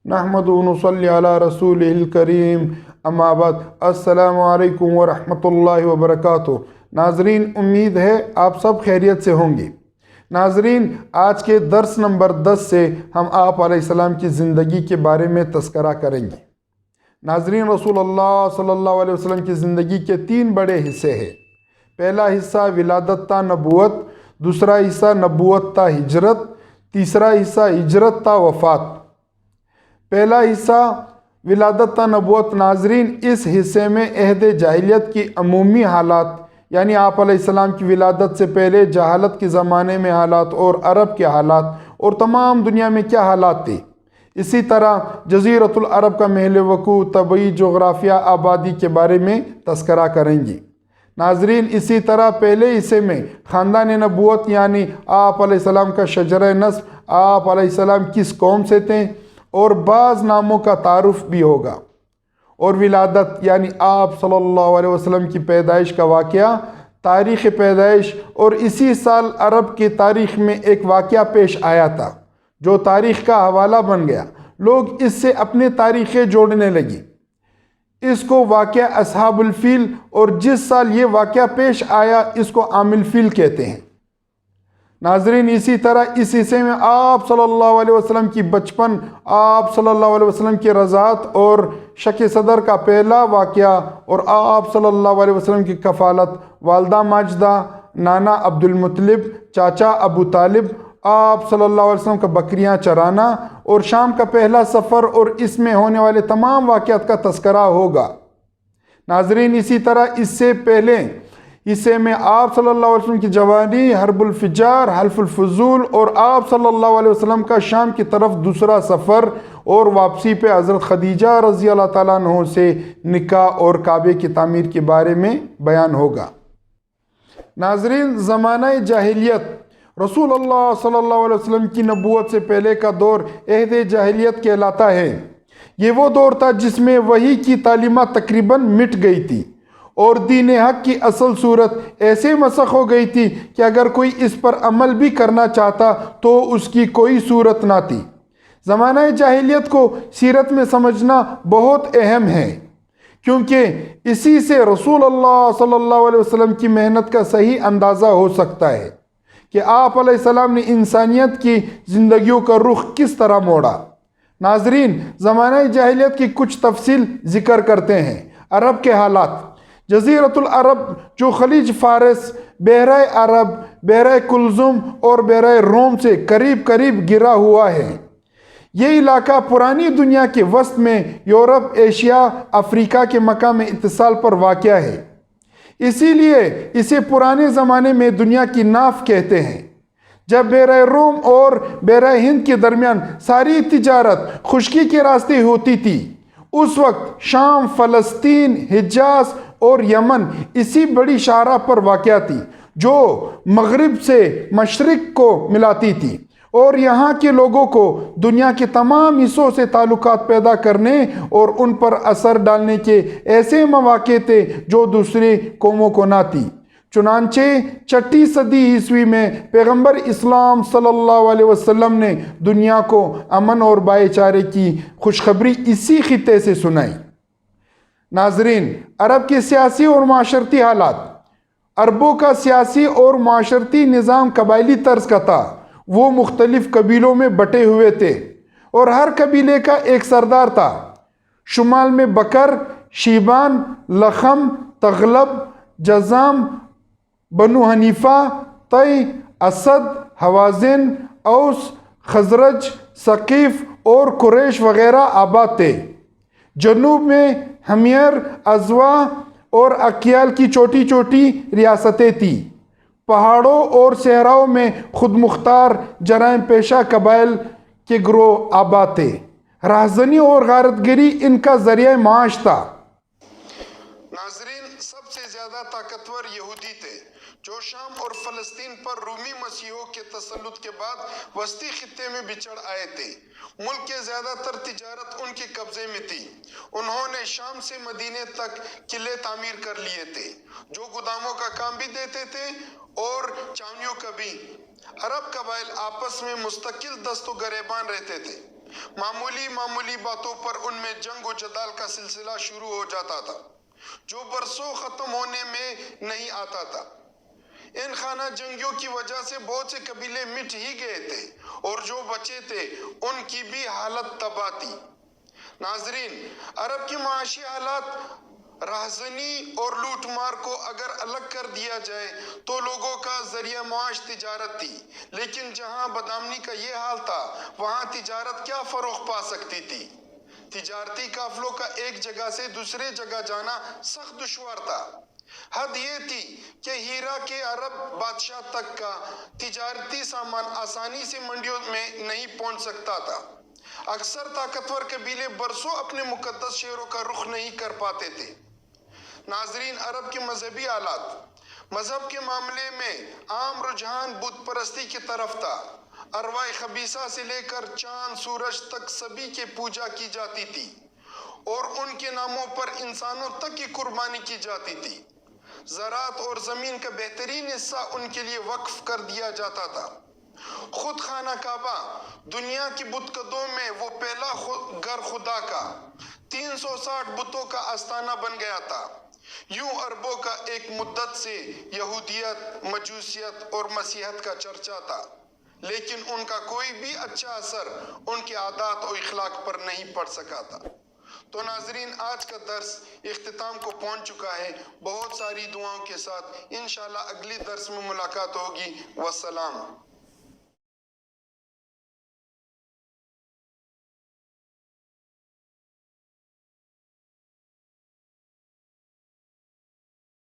نحمد و نصلی علی رسول الکریم اما بعد السلام علیکم ورحمۃ اللہ وبرکاتہ۔ ناظرین، امید ہے آپ سب خیریت سے ہوں گے۔ ناظرین، آج کے درس نمبر 10 سے ہم آپ علیہ السلام کی زندگی کے بارے میں تذکرہ کریں گے۔ ناظرین، رسول اللہ صلی اللہ علیہ وسلم کی زندگی کے 3 بڑے حصے ہیں۔ پہلا حصہ ولادت تا نبوت، دوسرا حصہ نبوت تا ہجرت، تیسرا حصہ ہجرت تا وفات۔ پہلا حصہ ولادت تا نبوت۔ ناظرین، اس حصے میں عہد جاہلیت کی عمومی حالات، یعنی آپ علیہ السلام کی ولادت سے پہلے جہالت کے زمانے میں حالات اور عرب کے حالات اور تمام دنیا میں کیا حالات تھے، اسی طرح جزیرۃ العرب کا محل وقوع، طبعی جغرافیہ، آبادی کے بارے میں تذکرہ کریں گے۔ ناظرین، اسی طرح پہلے حصے میں خاندان نبوت، یعنی آپ علیہ السلام کا شجرہ نسب، آپ علیہ السلام کس قوم سے تھے اور بعض ناموں کا تعارف بھی ہوگا، اور ولادت یعنی آپ صلی اللہ علیہ وسلم کی پیدائش کا واقعہ، تاریخ پیدائش، اور اسی سال عرب کی تاریخ میں ایک واقعہ پیش آیا تھا جو تاریخ کا حوالہ بن گیا۔ لوگ اس سے اپنے تاریخیں جوڑنے لگے۔ اس کو واقعہ اصحاب الفیل، اور جس سال یہ واقعہ پیش آیا اس کو عام الفیل کہتے ہیں۔ ناظرین، اسی طرح اس حصے میں آپ صلی اللہ علیہ وسلم کی بچپن، آپ صلی اللہ علیہ وسلم کی رضاعت اور شق صدر کا پہلا واقعہ، اور آپ صلی اللہ علیہ وسلم کی کفالت، والدہ ماجدہ، نانا عبد المطلب، چاچا ابو طالب، آپ صلی اللہ علیہ وسلم کا بکریاں چرانا اور شام کا پہلا سفر، اور اس میں ہونے والے تمام واقعات کا تذکرہ ہوگا۔ ناظرین، اسی طرح اس سے پہلے حصے میں آپ صلی اللہ علیہ وسلم کی جوانی، حرب الفجار، حلف الفضول، اور آپ صلی اللہ علیہ وسلم کا شام کی طرف دوسرا سفر اور واپسی پہ حضرت خدیجہ رضی اللہ تعالیٰ عنہ سے نکاح اور کعبے کی تعمیر کے بارے میں بیان ہوگا۔ ناظرین، زمانہ جاہلیت، رسول اللہ صلی اللہ علیہ وسلم کی نبوت سے پہلے کا دور عہد جاہلیت کہلاتا ہے۔ یہ وہ دور تھا جس میں وحی کی تعلیمات تقریباً مٹ گئی تھی اور دین حق کی اصل صورت ایسے مسخ ہو گئی تھی کہ اگر کوئی اس پر عمل بھی کرنا چاہتا تو اس کی کوئی صورت نہ تھی۔ زمانہ جاہلیت کو سیرت میں سمجھنا بہت اہم ہے، کیونکہ اسی سے رسول اللہ صلی اللہ علیہ وسلم کی محنت کا صحیح اندازہ ہو سکتا ہے کہ آپ علیہ السلام نے انسانیت کی زندگیوں کا رخ کس طرح موڑا۔ ناظرین، زمانہ جاہلیت کی کچھ تفصیل ذکر کرتے ہیں۔ عرب کے حالات۔ جزیرۃ العرب، جو خلیج فارس، بحیرہ عرب، بحیرہ کلزم اور بحیرہ روم سے قریب قریب گھرا ہوا ہے۔ یہ علاقہ پرانی دنیا کے وسط میں یورپ، ایشیا، افریقہ کے مقام اتصال پر واقع ہے، اسی لیے اسے پرانے زمانے میں دنیا کی ناف کہتے ہیں۔ جب بحیرہ روم اور بحیرہ ہند کے درمیان ساری تجارت خشکی کے راستے ہوتی تھی، اس وقت شام، فلسطین، حجاز اور یمن اسی بڑی شاہراہ پر واقع تھی جو مغرب سے مشرق کو ملاتی تھی، اور یہاں کے لوگوں کو دنیا کے تمام حصوں سے تعلقات پیدا کرنے اور ان پر اثر ڈالنے کے ایسے مواقع تھے جو دوسری قوموں کو نہ تھی۔ چنانچہ 6 صدی عیسوی میں پیغمبر اسلام صلی اللہ علیہ وسلم نے دنیا کو امن اور بھائی چارے کی خوشخبری اسی خطے سے سنائی۔ ناظرین، عرب کے سیاسی اور معاشرتی حالات۔ عربوں کا سیاسی اور معاشرتی نظام قبائلی طرز کا تھا۔ وہ مختلف قبیلوں میں بٹے ہوئے تھے اور ہر قبیلے کا ایک سردار تھا۔ شمال میں بکر، شیبان، لخم، تغلب، جذام، بنو حنیفہ، طی، اسد، حوازن، اوس، خزرج، ثقیف اور قریش وغیرہ آباد تھے۔ جنوب میں حمیر، ازوا اور اکیال کی چھوٹی چھوٹی ریاستیں تھیں۔ پہاڑوں اور صحراؤں میں خود مختار جرائم پیشہ قبائل کے گروہ آباد تھے۔ راہزنی اور غارت گری ان کا ذریعہ معاش تھا۔ ناظرین، سب سے زیادہ طاقتور یہودی تھے جو شام اور فلسطین پر رومی مسیحیوں کے تسلط کے بعد وسطی خطے میں بچھڑ آئے تھے۔ ملک کے زیادہ تر تجارت ان کے قبضے میں تھی۔ انہوں نے شام سے مدینے تک قلعے تعمیر کر لیے تھے جو گوداموں کا کام بھی دیتے تھے اور چھاونیوں کا بھی۔ عرب قبائل آپس میں مستقل دست و گریبان رہتے تھے۔ معمولی معمولی باتوں پر ان میں جنگ و جدال کا سلسلہ شروع ہو جاتا تھا جو برسوں ختم ہونے میں نہیں آتا تھا۔ ان خانہ جنگیوں کی وجہ سے بہت سے قبیلے مٹ ہی گئے تھے اور جو بچے تھے ان کی بھی حالت تباہ تھی۔ ناظرین، عرب کی معاشی حالات راہزنی اور لوٹ مار کو اگر الگ کر دیا جائے تو لوگوں کا ذریعہ معاش تجارت تھی، لیکن جہاں بدامنی کا یہ حال تھا وہاں تجارت کیا فروغ پا سکتی تھی؟ تجارتی قافلوں کا ایک جگہ سے دوسرے جگہ جانا سخت دشوار تھا۔ حد یہ تھی کہ ہیرا کے عرب بادشاہ تک کا تجارتی سامان آسانی سے منڈیوں میں نہیں پہنچ سکتا تھا۔ اکثر طاقتور قبیلے برسوں اپنے مقدس شہروں کا رخ نہیں کر پاتے تھے۔ ناظرین، عرب کے مذہبی حالات۔ مذہب کے معاملے میں عام رجحان بت پرستی کی طرف تھا۔ ارواح خبیثہ سے لے کر چاند سورج تک سبھی کی پوجا کی جاتی تھی اور ان کے ناموں پر انسانوں تک کی قربانی کی جاتی تھی۔ زراعت اور زمین کا بہترین حصہ ان کے لیے وقف کر دیا جاتا تھا۔ خود خانہ کعبہ دنیا کی بت قدوں میں وہ پہلا گھر خدا کا 360 بتوں کا آستانہ بن گیا تھا۔ یوں عربوں کا ایک مدت سے یہودیت، مجوسیت اور مسیحیت کا چرچا تھا، لیکن ان کا کوئی بھی اچھا اثر ان کے عادات و اخلاق پر نہیں پڑ سکا تھا۔ تو ناظرین، آج کا درس اختتام کو پہنچ چکا ہے۔ بہت ساری دعاؤں کے ساتھ انشاءاللہ اگلی درس میں ملاقات ہوگی۔ والسلام۔